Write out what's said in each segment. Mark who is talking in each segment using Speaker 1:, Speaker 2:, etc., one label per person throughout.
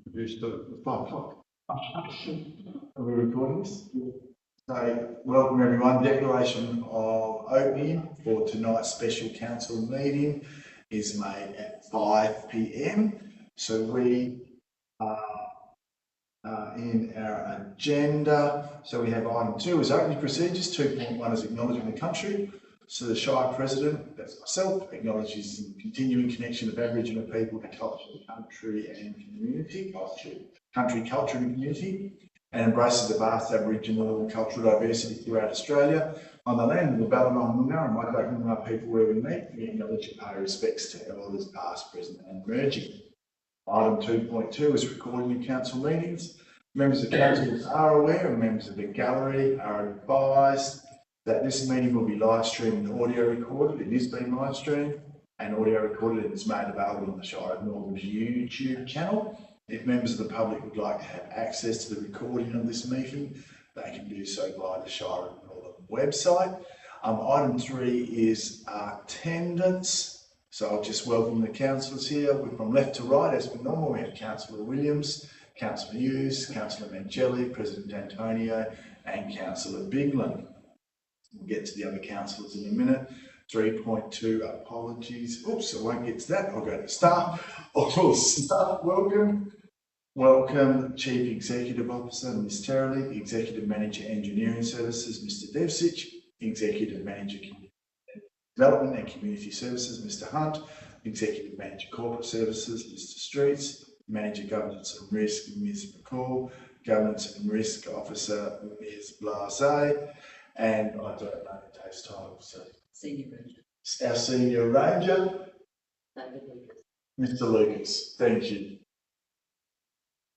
Speaker 1: Produced at 5 o'clock. Are we recording this? So, welcome everyone. Declaration of opening for tonight's special council meeting is made at 5 p.m. So we are in our agenda. So we have item 2 is opening procedures. 2.1 is acknowledging the country. So the Shire President, that's myself, acknowledges the continuing connection of Aboriginal people to culture, country and community, culture and community, and embraces the vast Aboriginal cultural diversity throughout Australia. On the land of the Ballabong Noongar and Waitak Noongar people where we meet, we acknowledge and pay respects to elders past, present and emerging. Item 2.2 is recording the council meetings. Members of council are aware and members of the gallery are advised that this meeting will be live streamed and audio recorded. It is being live streamed and audio recorded and it's made available on the Shire of Northern's YouTube channel. If members of the public would like to have access to the recording of this meeting, they can do so via the Shire of Northern website. Item 3 is attendance. So I'll just welcome the councillors here. We're from left to right as per normal. We have Councillor Williams, Councillor Hughes, Councillor Mangelli, President Antonio and Councillor Bigland. We'll get to the other councillors in a minute. 3.2, apologies. Oops, I won't get to that. I'll go to staff. Welcome. Welcome, Chief Executive Officer, Ms. Terrelly, Executive Manager, Engineering Services, Mr. Devcich, Executive Manager, Development and Community Services, Mr. Hunt, Executive Manager, Corporate Services, Mr. Streets, Manager, Governance and Risk, Ms. McCall, Governance and Risk Officer, Ms. Blase, and I don't know Dave's title, so
Speaker 2: Senior Ranger.
Speaker 1: our Senior Ranger,
Speaker 2: David Lucas.
Speaker 1: Mr. Lucas. Thank you.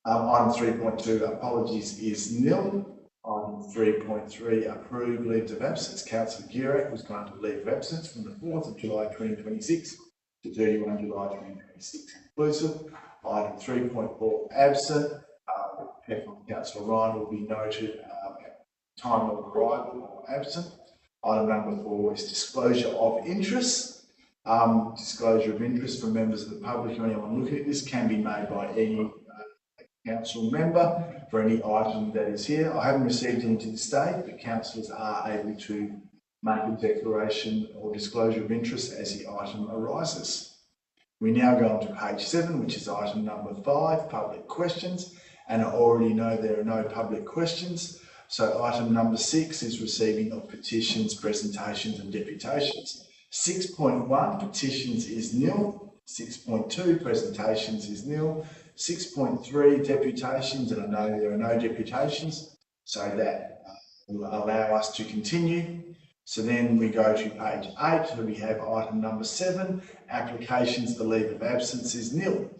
Speaker 1: Item 3.2, apologies, is nil. Item 3.3, approved leaves of absence. Councillor Girac was granted leave of absence from the 4th of July 2026 to 31 July 2026 inclusive. Item 3.4, absent. Councillor Ryan will be noted time of arrival or absent. Item number 4 is disclosure of interest. Disclosure of interest for members of the public or anyone looking at this can be made by any council member for any item that is here. I haven't received any to this date, but councillors are able to make a declaration or disclosure of interest as the item arises. We now go on to page 7, which is item number 5, public questions, and I already know there are no public questions. So item number 6 is receiving of petitions, presentations and deputations. 6.1, petitions is nil. 6.2, presentations is nil. 6.3, deputations, and I know there are no deputations, so that will allow us to continue. So then we go to page 8, where we have item number 7, applications for leave of absence is nil.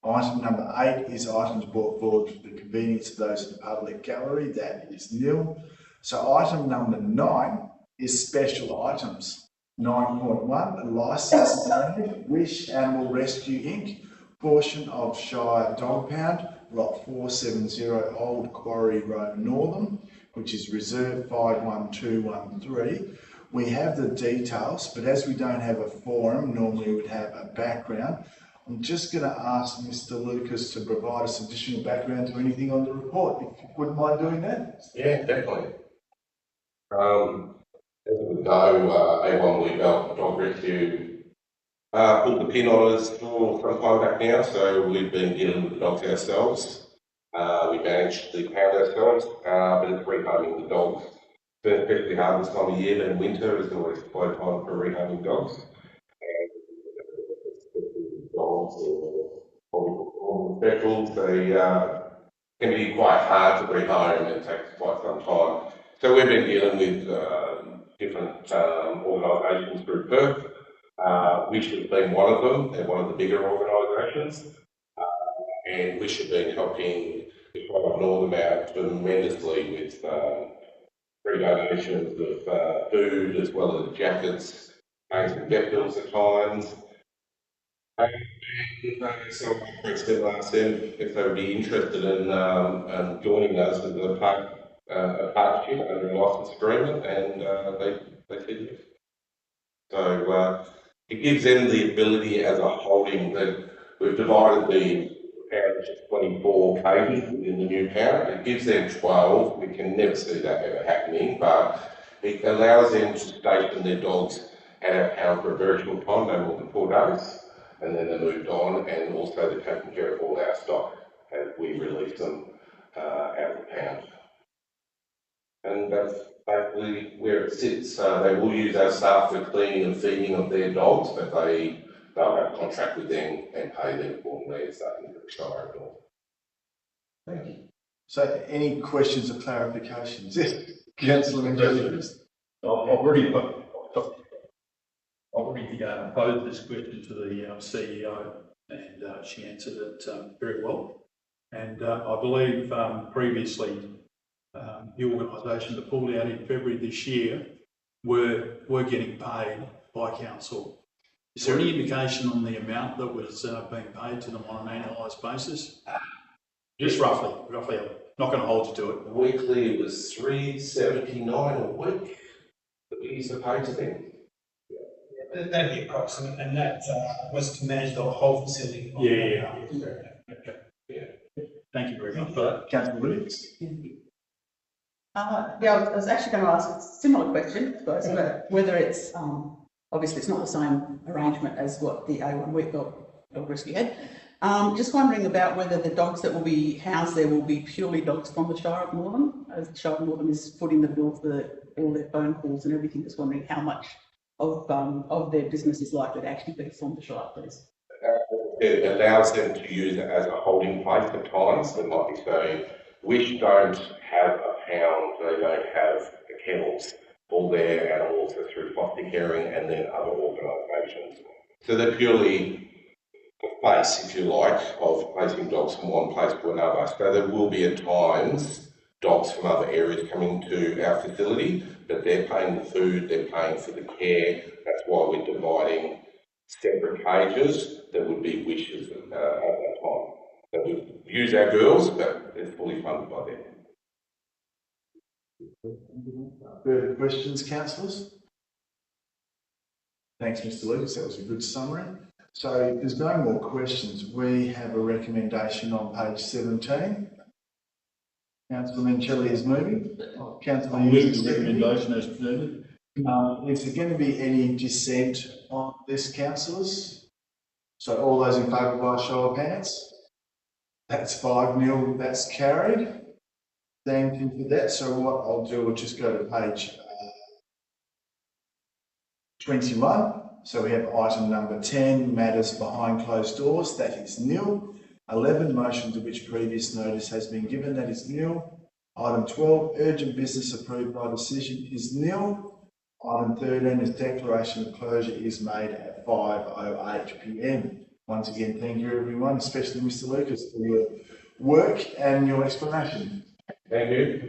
Speaker 1: Item number 8 is items brought forward for the convenience of those in the public gallery, that is nil. So item number 9 is special items. 9.1, a licence only, Wish Animal Rescue Inc., portion of Shire Dog Pound, Lot 470 Old Quarry Road Northern, which is Reserve 51213. We have the details, but as we don't have a forum, normally we would have a background. I'm just going to ask Mr. Lucas to provide us additional background to anything on the report, if you wouldn't mind doing that.
Speaker 3: Yeah, definitely. As we know, A1 Bluebelt Dog Rescue pulled the pin on us for some time back now, so we've been dealing with the dogs ourselves. We managed the pound ourselves, but it's rehoming the dogs. It's especially hard this time of year, and winter is always a slow time for rehoming dogs. And dogs or specials, they can be quite hard to rehome and it takes quite some time. So we've been dealing with different organisations through Perth. Wish has been one of them. They're one of the bigger organisations. And Wish have been helping the Shire of Northern out tremendously with free donations of food as well as jackets, paying some vet bills at times. So I approached them and asked them if they would be interested in joining us as a partnership under a licence agreement, and they said yes. So it gives them the ability as a holding that we've divided the pound extra 24 cages within the new pound. It gives them 12. We can never see that ever happening, but it allows them to station their dogs at our pound for a very short time, no more than 4 days, and then they're moved on, and also they're taking care of all our stock as we release them out of the pound. And that's basically where it sits. They will use our staff for cleaning and feeding of their dogs, but they'll have a contract with them and pay them accordingly as they can retire and all.
Speaker 1: Thank you. So any questions or clarifications? Yes, Councillor Minjelli.
Speaker 4: I've already posed this question to the CEO, and she answered it very well. And I believe previously the organisation that pulled out in February this year were getting paid by council. Is there any indication on the amount that was being paid to them on an annualised basis? Just roughly. I'm not going to hold you to it.
Speaker 3: Weekly, it was $3.79 a week that we used to pay to them.
Speaker 5: That'd be approximate, and that was to manage the whole facility.
Speaker 4: Yeah. Okay.
Speaker 3: Yeah.
Speaker 4: Thank you very much for that.
Speaker 1: Councillor Williams.
Speaker 2: Yeah, I was actually going to ask a similar question, but whether it's, obviously it's not the same arrangement as what the A1 Week Dog Rescue had. Just wondering about whether the dogs that will be housed there will be purely dogs from the Shire of Northern, as the Shire of Northern is footing the bill for all their phone calls and everything. Just wondering how much of their business is likely to actually be from the Shire, please.
Speaker 3: It allows them to use it as a holding place at times. They might be saying, which don't have a pound, they don't have kennels. All their animals are through foster caring and then other organisations. So they're purely a place, if you like, of placing dogs from one place to another. So there will be at times dogs from other areas coming to our facility, but they're paying the food, they're paying for the care. That's why we're dividing separate cages that would be wishes at that time. So we use our girls, but it's fully funded by them.
Speaker 1: Further questions, councillors? Thanks, Mr. Lucas. That was a good summary. So if there's no more questions, we have a recommendation on page 17. Councillor Minjelli is moving. Councillor Hughes is
Speaker 4: Recommendation as presented.
Speaker 1: Is there going to be any dissent on this, councillors? So all those in favour by a show of hands? That's 5-0, that's carried. Thank you for that. So what I'll do, I'll just go to page 21. So we have item number 10, matters behind closed doors, that is nil. 11, motion to which previous notice has been given, that is nil. Item 12, urgent business approved by decision is nil. Item 13 is declaration of closure is made at 5:08 p.m. Once again, thank you everyone, especially Mr. Lucas, for your work and your explanation.
Speaker 3: Thank you.